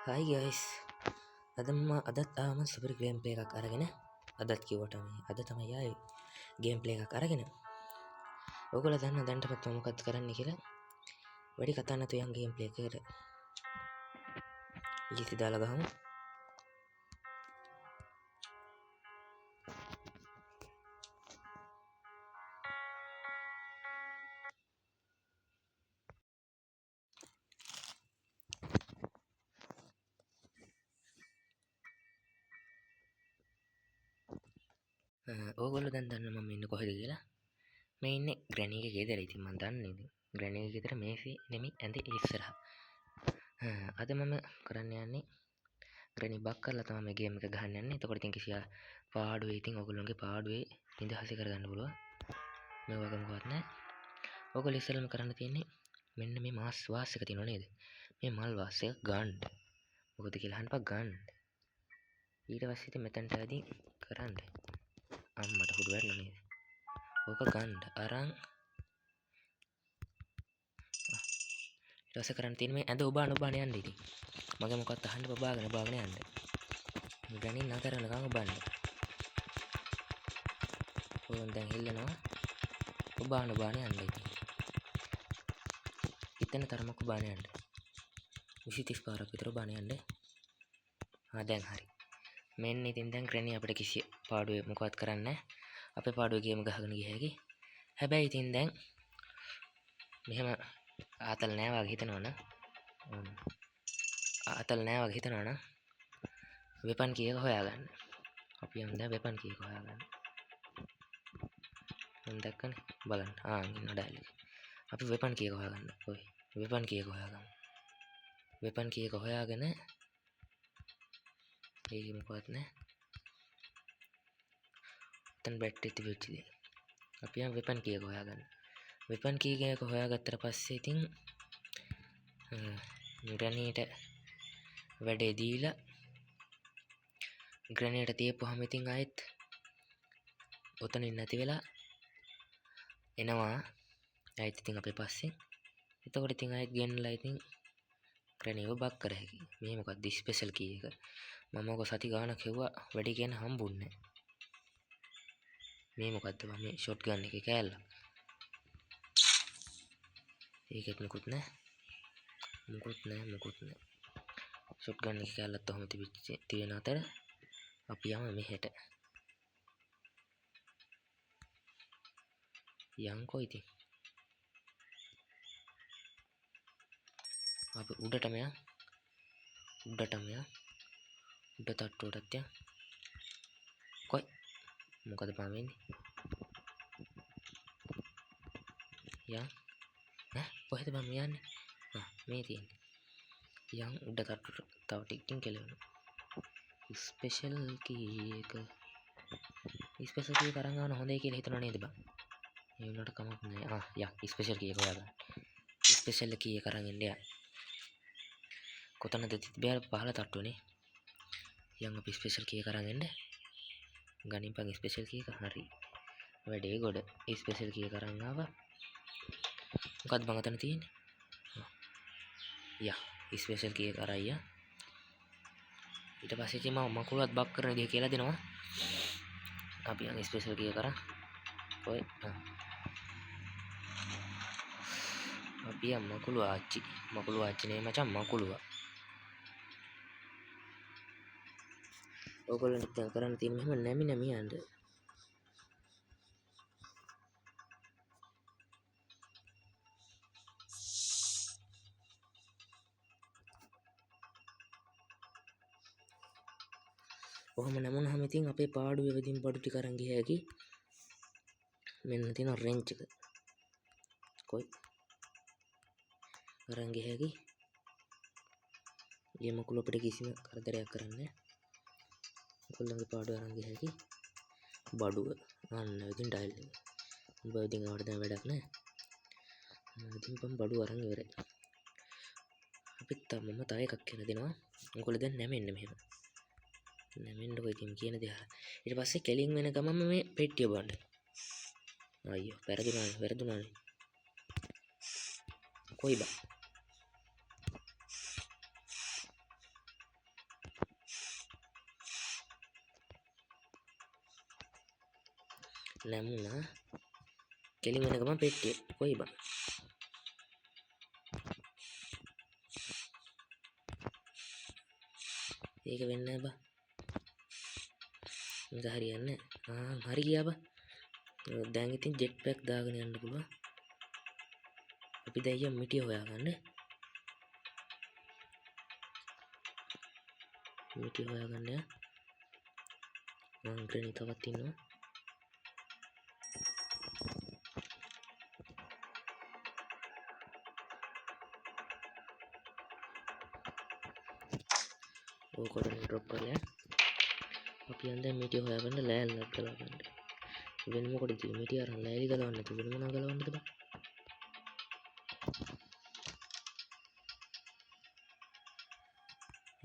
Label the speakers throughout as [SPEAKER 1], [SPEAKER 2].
[SPEAKER 1] Hi guys, අදත් ආම super game play එකක් අරගෙන අදත් කිව්වට මේ අද තමයි ආවේ ගේම් ප්ලේ එකක් අරගෙන. ඔයගොල්ලෝ දන්න දැන්ටමත් මම මොකක්ද කරන්න කියලා. වැඩි කතා නැතුව යන් ගේම් ප්ලේ එකට. ඊටි දාලා ගහමු. ඕගොල්ලෝ දැන් දන්න මම ඉන්නේ කොහෙද කියලා. මේ ඉන්නේ ග්‍රැනීගේ ගෙදර. ඉතින් මම දන්නේ ඉතින් ග්‍රැනීගේ ගෙදර මේසෙ නෙමෙයි ඇඳේ ඉස්සරහා. අද මම කරන්න යන්නේ ග්‍රැනී බක් කරලා තමයි මේ ගේම් එක ගහන්න යන්නේ. එතකොට ඉතින් කිසියා පාඩුවේ ඉතින් ඕගොල්ලෝගේ පාඩුවේ නිදහස කරගන්න පුළුවන්. මේ වගේ මොකවත් නැහැ. ඕගොල්ලෝ ඉස්සෙල්ලාම කරන්න තියෙන්නේ මෙන්න මේ මාස් වාස් එක තියෙනව නේද? මේ මල් වාස් එක ගන්න. මොකද කියලා අහන්නපා ගන්න. ඊට පස්සේ ඉතින් මෙතනට ඇදී කරන්න. අම්මට හුරු වැටුණා නේද? ඕක ගන්න අරන් ඊට පස්සේ කරන්න තියෙන්නේ මේ ඇඳ ඔබාන යන්න ඉතින්. මගේ මොකක්ද අහන්න බබාගෙන යන්න. ගණන් නතර වෙනකන් ඔබන්න. ඕන් දැන් හෙල්ලනවා. ඔබාන යන්න ඉතින්. ඉතන තරමක් ඔබාන යන්න. 20 පාරක් විතර ඔබාන යන්න. දැන් හරි. මෙන්න ඉතින් දැන් ග්‍රැනි අපිට කිසි පාඩුවේ මොකවත් කරන්න නැහැ. අපේ පාඩුවේ ගේම ගහගෙන ගිය හැකි. හැබැයි ඉතින් දැන් මෙහෙම ආතල් නෑ වගේ හිතනවනම් වෙපන් කීයක හොයාගන්න. අපි යමු දැන් වෙපන් කීයක හොයාගන්න. මම දැක්කනේ බලන්න. ඉන්න ඩයල් එක. අපි වෙපන් කීයක හොයාගන්න. ඔය වෙපන් කීයක හොයාගන්න. වෙපන් කීයක හොයාගෙන ඒක මොකවත් නෑ. තන් බැටරි තිබෙච්ච දේ. අපි යමු වෙපන් කීයක හොයාගන්න. වෙපන් කීයක හොයාගත්තට පස්සේ ඉතින් ග්‍රැනීට වැඩේ දීලා ග්‍රැනීට තියපුවාම ඉතින් ආයෙත් ඔතනින් නැති වෙලා එනවා. ආයෙත් ඉතින් අපේ පස්සේ. එතකොට ඉතින් ආයෙත් ගෙන්නලා ඉතින් ග්‍රැනීව බක් කර හැකියි. මේ මොකක්ද ස්පෙෂල් කී එක. මම ඔක සති ගානක් හෙව්වා වැඩි කියන හම්බුන්නේ නැහැ. මේ මොකද්ද මේ ෂොට් ගන් එකේ කෑල්ල. ඒකෙත් මුකුත් නැහැ. ෂොට් ගන් එකේ කෑල්ලත් ඔහොම තියෙන අතර අපි යමු මෙහෙට. යන්කෝ ඉතින්. අපි උඩටම යන්. උඩ තට්ටුවටත් යන්. කොයි මොකද පාම වෙන්නේ? යන්. කොහෙද මම යන්නේ? මේ තියෙන්නේ. යන් උඩ තට්ටුවට තව ටිකකින් කෙලවෙනවා. ස්පෙෂල් කී එක. ස්පෙෂල් කී එක අරන් ආවන හොඳයි කියලා හිතනවා නේද බං? ඒ වුණාට කමක් නෑ. යා ස්පෙෂල් කී එක හොයාගන්න. ස්පෙෂල් කී එක අරන් එන්න යා. කොතනද තිබ්බේ පහළ තට්ටුවනේ. යන් අපි ස්පෙෂල් කී එක අරන් එන්න. ගනින්පන් ස්පෙෂල් කී එක. හරි. වැඩේ ගොඩ. ස්පෙෂල් කී එක අරන් ආවා. මොකද්ද බං අතන තියෙන්නේ? යා ස්පෙෂල් කී එක අරන් ආ. ඊට පස්සේ ඉතින් මම මකුලවත් බක් කරන දේ කියලා දෙනවා. අපි යන් ස්පෙෂල් කී එක අරන්. ඔය අපි යන් මකුළු ආච්චි නේ මචං මකුළුවා. ඕගොල්ලන්ට දැන් කරන්න තියෙන මෙහෙම නැමි යන්න. ඔහොම නැමුණාම ඉතින් අපේ පාඩුවේ වෙදින් බඩු ටික අරන් ගිය හැකි. මෙන්න තියෙන රෙන්ච් එක. කොයි අරන් ගිය හැකි. මේ මකුළු අපිට කිසිම කරදරයක් කරන්නේ නැහැ. ඔයගොල්ලන්ගේ පාඩුව අරන් ගිය හැකි. බඩුව ඉතින් ඩයල් එක. උඹ ඉතින් ආවට දැන් වැඩක් නැහැ. ඉතින් මම බඩුව අරන් ඉවරයි. අපිත් මම තව එකක් කියලා දෙනවා. ඔයගොල්ලෝ දැන් නැමෙන්න මෙහෙම. නැමෙන්නකො ඉතින් කියන දේ අහලා. ඊට පස්සේ කෙලින් වෙන ගමන්ම මේ පෙට්ටිය බොන්න. අයියෝ වැරදුනානේ. කොයි බා? නැමුණා කෙලින් වෙන ගමන් පෙට්ටිය කොයි බං ඒක වෙන්නේ නැහැ බං මේක හරියන්නේ හරි ගියා බං දැන් ඉතින් ජෙට් පැක් දාගෙන යන්න පුළුවන් අපි දැන් යමු මිටිය හොයාගන්න මිටිය හොයාගන්න මං ග්‍රේනි තවත් ඉන්නවා ඕකට ඩ්‍රොප් කරලා අපි යන්න මිටිය හොයාගන්න ලෑල්ලක් ගලවන්න වෙන මොකටද මිටිය අරන් ලෑලි ගලවන්න නැතුව වෙන මොනවා ගලවන්නද බං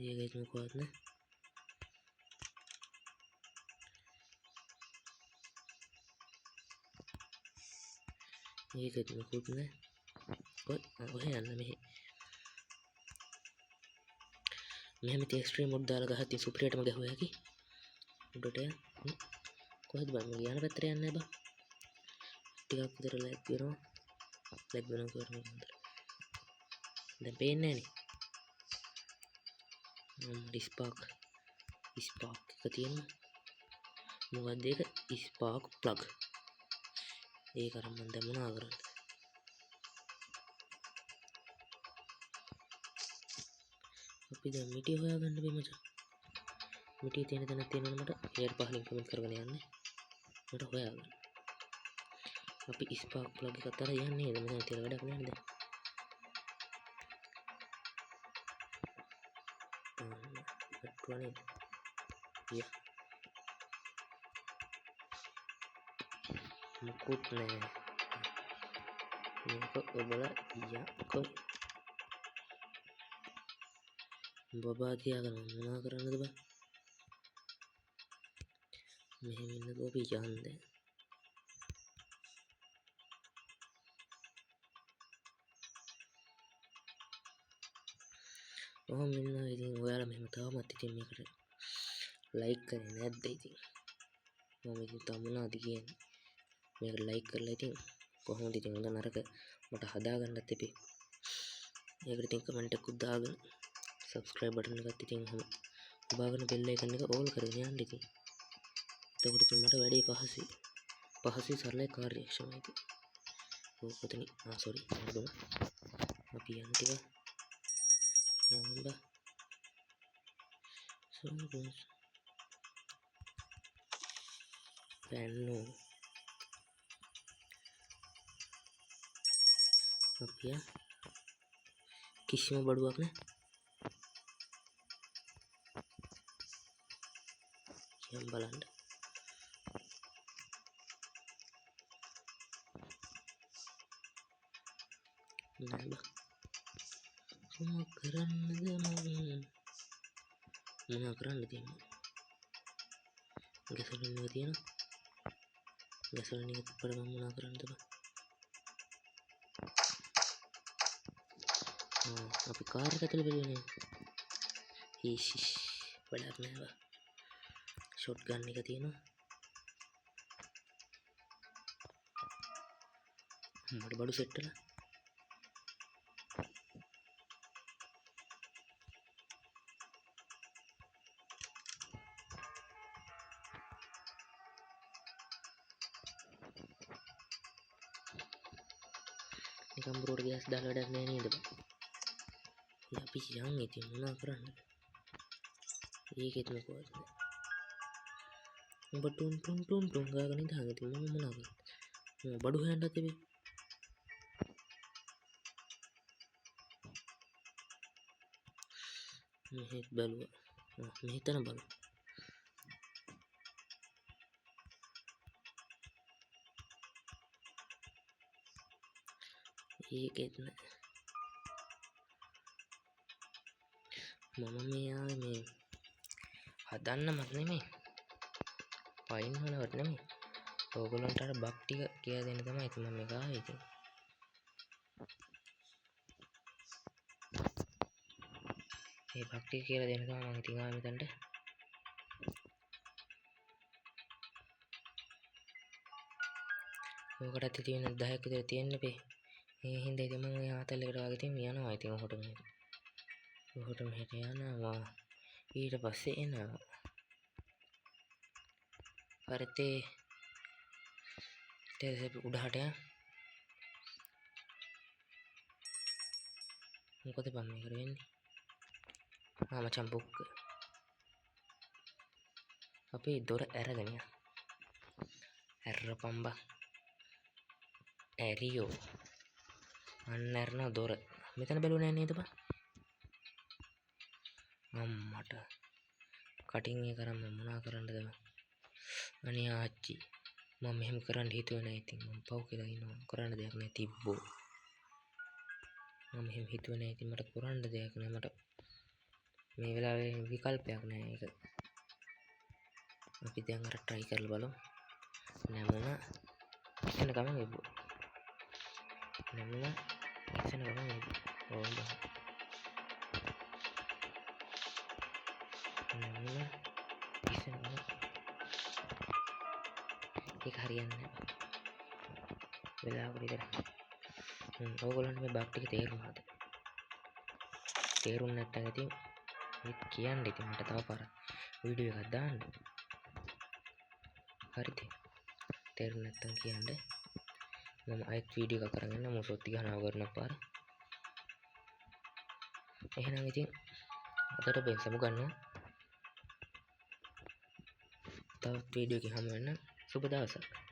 [SPEAKER 1] ඒකෙත් මොකවත් නෑ ඒකෙත් මොකුත් නෑ ඔය යන්න මෙහෙම ඉතින් එක්ස්ට්‍රීම් මොඩ් දාලා ගහද්දි සුපිරියටම ගැහුවා හැකි උඩට කොහෙද බං මේ යන පැත්තට යන්නේ බං ටිකක් විතර ලැග් වෙනවා කරන්නේ හොඳට දැන් පේන්නේ නෑනේ ස්පාක් එක තියෙනවා මොකක්ද ඒක ස්පාක් ප්ලග් ඒක අරන් මම දැන් මොනවා කරන්නේ අපි දැන් මිටි හොයාගන්න බෑ මචං මිටි තියෙන තැනක් තියෙනවනේ මට එයාට පහලින් කමෙන්ට් කරගෙන යන්න මට හොයාගන්න අපි ස්පාක් ප්ලග් එකක් අතර යන්නේ නේද මම හිතලා වැඩක් නෑ නේද වැටුණා නේද මුකුත් නෑ මේක ඔබලා යකෝ බබා තියාගෙන මොනවා කරන්නද බං මෙහෙම ඉන්නකෝ අපි යන්නේ ඔහොම ඉන්නවා ඉතින් ඔයාලා මෙහෙම තාමත් ඉතින් මේකට ලයික් කරේ නැද්ද ඉතින් මම ඉතින් තව මොනවද කියන්නේ මේකට ලයික් කරලා ඉතින් කොහොමද ඉතින් හොඳ නරක මට හදාගන්නත් එපේ ඒකට ඉතින් කමෙන්ට් එකක් දාගෙන subscribe button එකත් ඉතින් ඔහොම ඔබාගෙන bell icon එක all කරගෙන යන්න ඉතින් එතකොට ඉතින් මට වැඩේ පහසුයි සරලයි කාර්යක්ෂමයි ඉතින් ඔතන sorry අපි යන්න ටික යන්න පැන්නු අපි කිසිම බඩුවක් නෑ යම් බලන්න නෑ බා මොනවා කරන්නද මොනවා කරන්න තියෙන්නේ ගැසොලින් එක තියෙනවා ගැසොලින් එක තිබ්බට මම මොනවා කරන්නද බා අපි කාර් එක ඇතුලේ බැලුවේ ඊෂ් වැඩක් නෑ බා ෂොට් ගන් එක තියෙනවා මට බඩු සෙට් වෙලා නිකම් බරෝට ගෑස් දාලා වැඩක් නෑ නේද බං අපි යන් ඉතින් මොනවා කරන්නද ඒකෙත් මොකවත් නෑ උඹ ටුන් ගාගෙන ඉඳන් ඉතින් මම මොනවා කරන්නේ බඩු හොයන්නත් එපේ මෙහෙත් බැලුවා මෙහෙතන බලමු ඒකෙත් නෑ මම මේ ආවේ මේ හදන්නමත් නෙමෙයි පයින් හොනවට නෙමෙයි ඕගොල්ලන්ට අර බග් ටික කියලා දෙන්න තමයි ඉතින් මම මේක ආවේ ඉතින් මේ බග් ටික කියලා දෙන්න තමයි මම ඉතින් ආවේ මෙතනට ඕකටත් ඉතින් 10ක් විතර තියෙන්න බෑ. ඒ හින්දා ඉතින් මම ඔය ආතල් එකට වගේ ඉතින් යනවා ඉතින් ඔහොට මෙහෙට යනවා. ඊට පස්සේ එනවා. පරිතේ ඊට උඩහට යන මොකද බම් මේකට වෙන්නේ? මචං බුක් අපේ දොර ඇරගෙන යන්න. ඇරපම් බං. ඇරියෝ. අන්න ඇරනවා දොර. මෙතන බැලුවේ නෑ නේද බං? අම්මට කටින් එක කරන් මම මොනා කරන්නද බං? අනේ ආච්චි මම මෙහෙම කරන්න හිතුවේ නෑ ඉතින් මම පව් කියලා ඉන්නවා. කරන්න දෙයක් නෑ තිබ්බෝ. මම මෙහෙම හිතුවේ නෑ ඉතින් මට කරන්න දෙයක් නෑ මට මේ වෙලාවේ විකල්පයක් නෑ ඒක. අපි දැන් අර try කරලා බලමු. නැමුණා එතන ගමන් එබ්බෝ. නැමුණා එතන ගමන් එබ්බෝ. ඕම් බං. නැමුණා එතන ගමන් ඒක හරියන්නේ නෑ. වෙලාවකට විතර. ඕගොල්ලන්ට මේ බග් ටික තේරුණාද? තේරුම් නැත්නම් ඉතින් ඒත් කියන්න ඉතින් මට තව පාරක් වීඩියෝ එකක් දාන්න. හරිද? තේරුම් නැත්නම් කියන්න. මම අයිත් වීඩියෝ එකක් අරගෙන මම සොත්ති ගහනවා කරන පාර. එහෙනම් ඉතින් අදට බෙන්සමු ගන්නවා. තවත් වීඩියෝ එකකින් හමු වෙන්න. සුබ දවසක්.